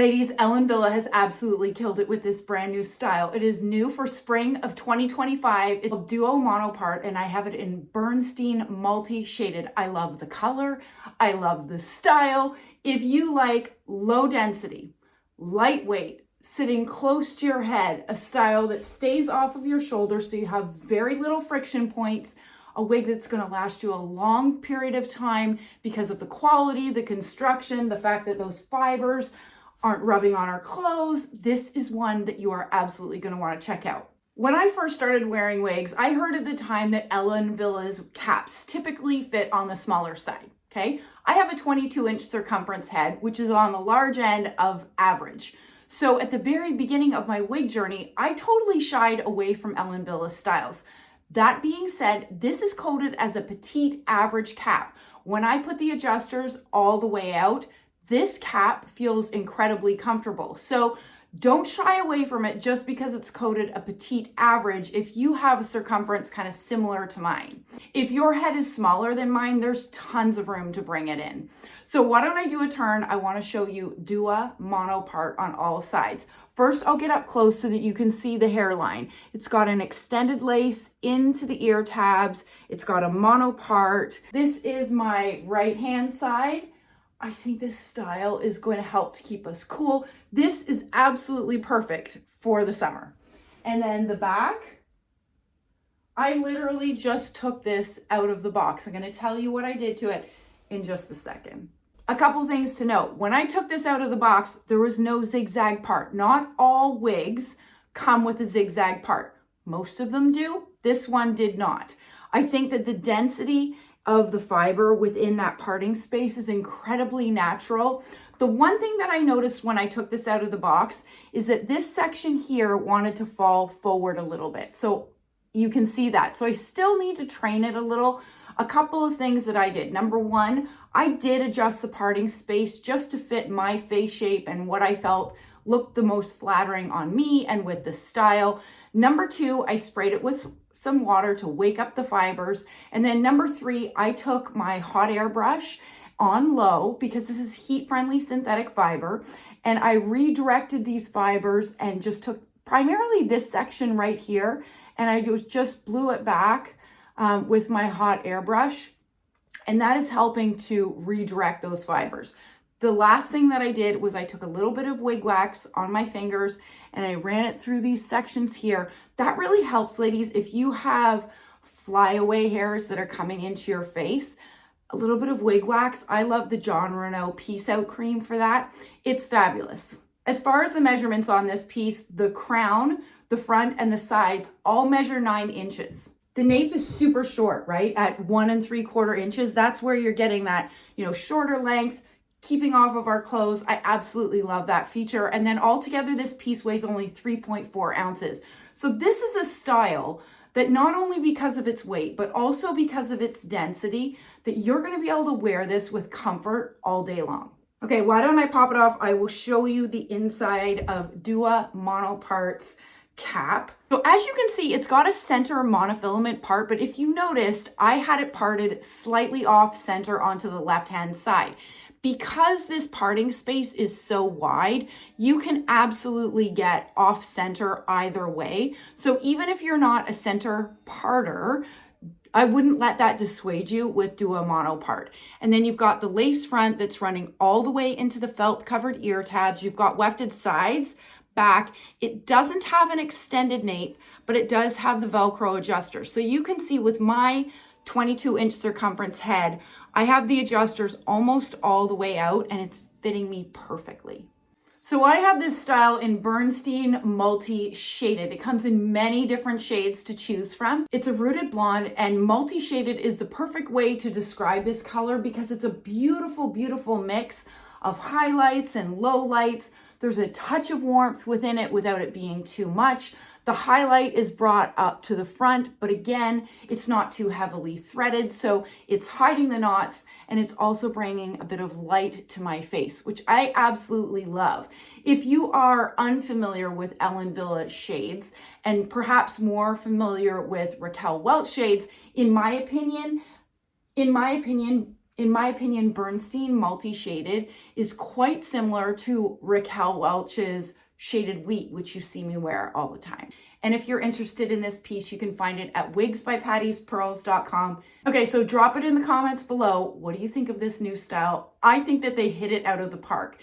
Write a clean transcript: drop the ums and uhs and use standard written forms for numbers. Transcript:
Ladies, Ellen Villa has absolutely killed it with this brand new style. It is new for spring of 2025. It's a Duo Monopart, and I have it in Bernstein multi-shaded. I love the color. I love the style. If you like low density, lightweight, sitting close to your head, a style that stays off of your shoulders so you have very little friction points, a wig that's going to last you a long period of time because of the quality, the construction, the fact that those fibers aren't rubbing on our clothes, this is one that you are absolutely going to want to check out. When I first started wearing wigs, I heard at the time that Ellen Villa's caps typically fit on the smaller side, okay? I have a 22-inch circumference head, which is on the large end of average. So at the very beginning of my wig journey, I totally shied away from Ellen Villa's styles. That being said, this is coded as a petite average cap. When I put the adjusters all the way out, this cap feels incredibly comfortable. So don't shy away from it just because it's coded a petite average if you have a circumference kind of similar to mine. If your head is smaller than mine, there's tons of room to bring it in. So why don't I do a turn? I want to show you Duo Monopart on all sides. First, I'll get up close so that you can see the hairline. It's got an extended lace into the ear tabs. It's got a monopart. This is my right-hand side. I think this style is going to help to keep us cool. This is absolutely perfect for the summer. And then the back, I literally just took this out of the box. I'm going to tell you what I did to it in just a second. A couple things to note. When I took this out of the box, there was no zigzag part. Not all wigs come with a zigzag part. Most of them do. This one did not. I think that the density of the fiber within that parting space is incredibly natural. The one thing that I noticed when I took this out of the box is that this section here wanted to fall forward a little bit. So you can see that. So I still need to train it a little. A couple of things that I did. Number one, I did adjust the parting space just to fit my face shape and what I felt looked the most flattering on me and with the style. Number two, I sprayed it with some water to wake up the fibers. And then number three, I took my hot air brush on low because this is heat-friendly synthetic fiber. And I redirected these fibers and just took primarily this section right here. And I just blew it back with my hot air brush. And that is helping to redirect those fibers. The last thing that I did was I took a little bit of wig wax on my fingers and I ran it through these sections here. That really helps, ladies, if you have flyaway hairs that are coming into your face. A little bit of wig wax. I love the John Renault Peace Out Cream for that. It's fabulous. As far as the measurements on this piece, the crown, the front, and the sides all measure 9 inches. The nape is super short, right? At 1 3/4 inches. That's where you're getting that, shorter length, keeping off of our clothes. I absolutely love that feature. And then altogether, this piece weighs only 3.4 ounces. So this is a style that not only because of its weight, but also because of its density, that you're going to be able to wear this with comfort all day long. Okay, why don't I pop it off? I will show you the inside of Duo Monopart's cap. So as you can see, it's got a center monofilament part, but if you noticed, I had it parted slightly off center onto the left-hand side. Because this parting space is so wide, you can absolutely get off center either way. So even if you're not a center parter, I wouldn't let that dissuade you with Duo Monopart. And then you've got the lace front that's running all the way into the felt covered ear tabs. You've got wefted sides, back. It doesn't have an extended nape, but it does have the Velcro adjuster. So you can see with my 22-inch circumference head, I have the adjusters almost all the way out and it's fitting me perfectly. So I have this style in Bernstein multi-shaded. It comes in many different shades to choose from. It's a rooted blonde, and multi-shaded is the perfect way to describe this color because it's a beautiful, beautiful mix of highlights and lowlights. There's a touch of warmth within it without it being too much. The highlight is brought up to the front, but again, it's not too heavily threaded, so it's hiding the knots, and it's also bringing a bit of light to my face, which I absolutely love. If you are unfamiliar with Ellen Villa shades, and perhaps more familiar with Raquel Welch shades, in my opinion, In my opinion, Bernstein multi-shaded is quite similar to Raquel Welch's shaded wheat, which you see me wear all the time. And if you're interested in this piece, you can find it at wigsbypattiespearls.com. Okay, so drop it in the comments below. What do you think of this new style? I think that they hit it out of the park.